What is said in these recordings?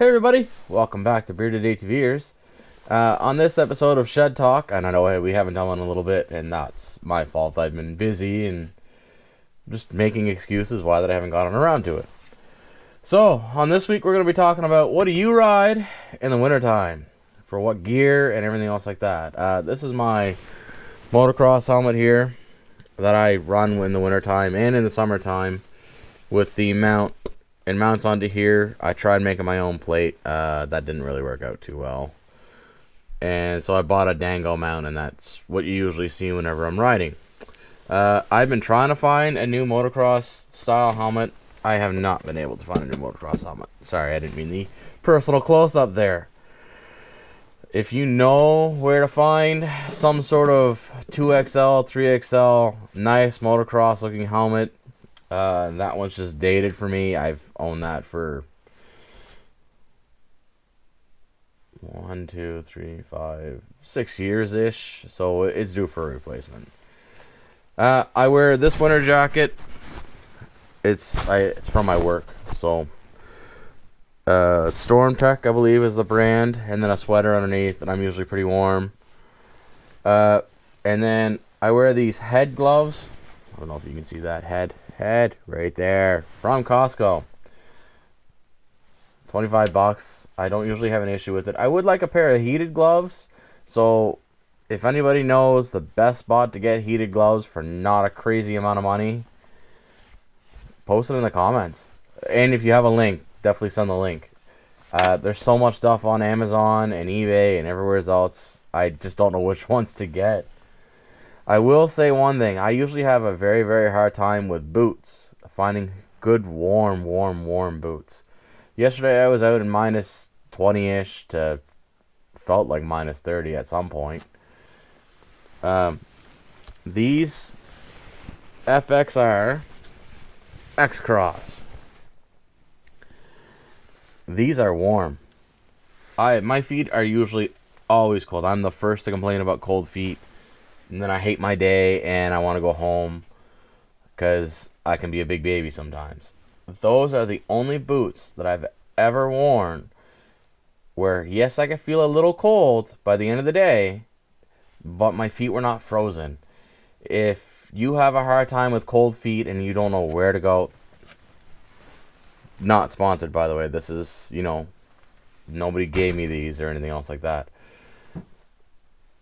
Hey everybody, welcome back to BEARDEDATVers. On this episode of Shed Talk, and I know we haven't done one in a little bit, and that's my fault. I've been busy and just making excuses why that I haven't gotten around to it. So, on this week we're going to be talking about what do you ride in the wintertime, for what gear and everything else like that. This is my motocross helmet here that I run in the wintertime and in the summertime with the mount. And mounts onto here. I tried making my own plate. That didn't really work out too well. And so I bought a Dango mount, and that's what you usually see whenever I'm riding. I've been trying to find a new motocross style helmet. I have not been able to find a new motocross helmet. Sorry, I didn't mean the personal close-up there. If you know where to find some sort of 2XL, 3XL, nice motocross looking helmet, that one's just dated for me. I've owned that for 6 years ish, so it's due for a replacement. I wear this winter jacket. It's from my work, so Storm Tech, I believe, is the brand, and then a sweater underneath, and I'm usually pretty warm. And then I wear these head gloves. I don't know if you can see that head right there from Costco. $25. I don't usually have an issue with it. I would like a pair of heated gloves, so if anybody knows the best spot to get heated gloves for not a crazy amount of money, post it in the comments. And if you have a link, definitely send the link. There's so much stuff on Amazon and eBay and everywhere else. I just don't know which ones to get. I will say one thing. I usually have a very, very hard time with boots. Finding good, warm boots. Yesterday I was out in minus 20-ish to felt like minus 30 at some point. These FXR X-Cross. These are warm. My feet are usually always cold. I'm the first to complain about cold feet. And then I hate my day and I want to go home because I can be a big baby sometimes. Those are the only boots that I've ever worn where, yes, I can feel a little cold by the end of the day, but my feet were not frozen. If you have a hard time with cold feet and you don't know where to go, not sponsored, by the way. This is, nobody gave me these or anything else like that.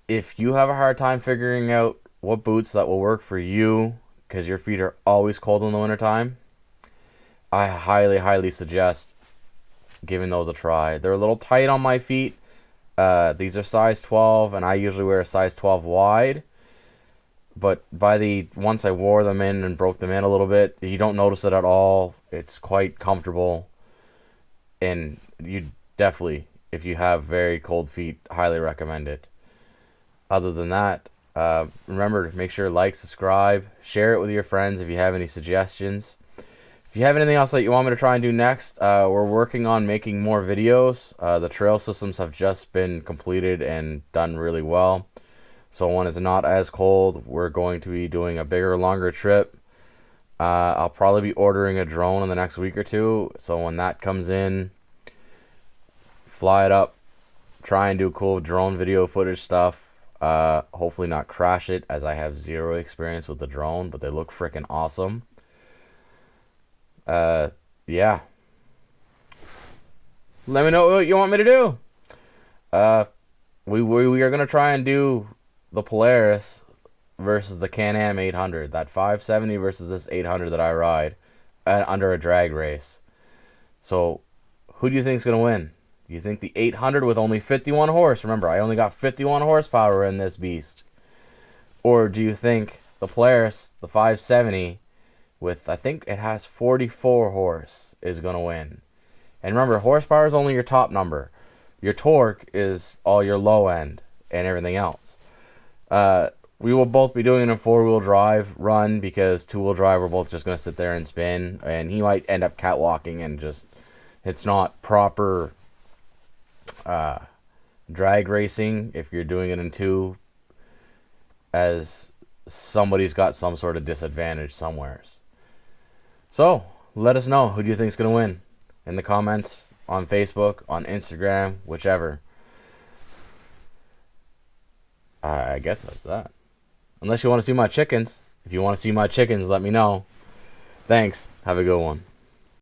If you have a hard time figuring out what boots that will work for you, because your feet are always cold in the wintertime, I highly suggest giving those a try. They're a little tight on my feet. These are size 12, and I usually wear a size 12 wide. But once I wore them in and broke them in a little bit, you don't notice it at all. It's quite comfortable. And you definitely, if you have very cold feet, highly recommend it. Other than that, remember to make sure to like, subscribe, share it with your friends if you have any suggestions. If you have anything else that you want me to try and do next, we're working on making more videos. The trail systems have just been completed and done really well. So when it's not as cold, we're going to be doing a bigger, longer trip. I'll probably be ordering a drone in the next week or two. So when that comes in, fly it up, try and do cool drone video footage stuff. Hopefully not crash it, as I have zero experience with the drone, but they look freaking awesome. Yeah. Let me know what you want me to do. We are gonna try and do the Polaris versus the Can-Am 800. That 570 versus this 800 that I ride under a drag race. So, who do you think is gonna win? Do you think the 800 with only 51 horse? Remember, I only got 51 horsepower in this beast. Or do you think the Polaris, the 570, with, I think it has 44 horse, is going to win? And remember, horsepower is only your top number. Your torque is all your low end and everything else. We will both be doing a four-wheel drive run because two-wheel drive, we're both just going to sit there and spin. And he might end up catwalking and just, it's not proper drag racing if you're doing it in two, as somebody's got some sort of disadvantage somewheres. So let us know, who do you think is going to win in the comments, on Facebook, on Instagram, whichever. I guess that's that. Unless you want to see my chickens. If you want to see my chickens, let me know. Thanks. Have a good one.